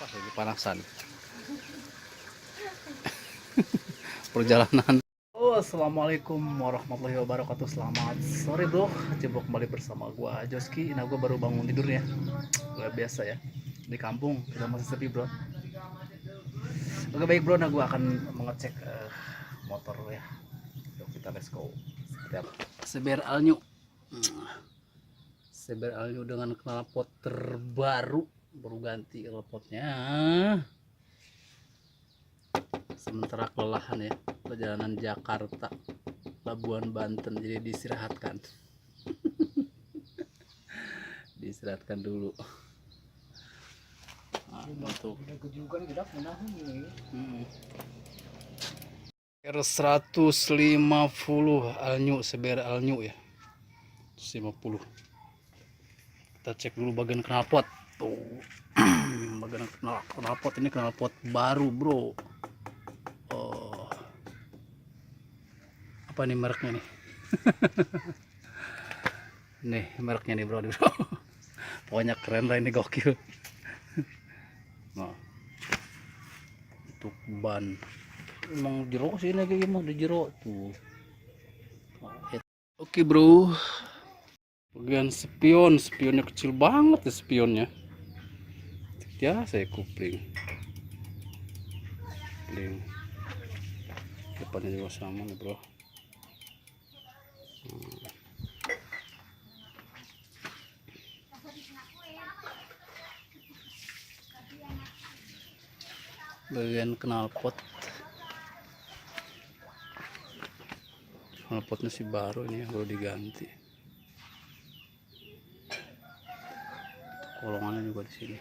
lagi panasan perjalanan. Assalamualaikum warahmatullahi wabarakatuh. Selamat sore bro, coba kembali bersama gua Joski. Nah gua baru bangun tidur ya, luar biasa ya, di kampung udah masih sepi bro. Oke baik bro, nah gua akan mengecek motor ya. Yuk kita let's go. Seperti apa? CBR All New, CBR All New dengan knalpot terbaru, baru ganti knalpotnya. Sementara kelelahan ya, perjalanan Jakarta Labuan Banten, jadi diistirahatkan. Diistirahatkan dulu. Untuk R150 All New, CBR All New ya, 150. Kita cek dulu bagian knalpot tuh. Bagian knalpot ini knalpot baru bro. Oh, apa nih mereknya nih? Nih mereknya nih bro. Pokoknya keren lah ini, gokil. Nah, untuk ban emang jero sih ini, kayak gimana di jero tuh. Oke bro, bagian spionnya kecil banget ya, spionnya ya, saya kupling depannya juga sama nih bro. Bagian knalpotnya sih baru ini, baru diganti. Kolongannya juga di sini.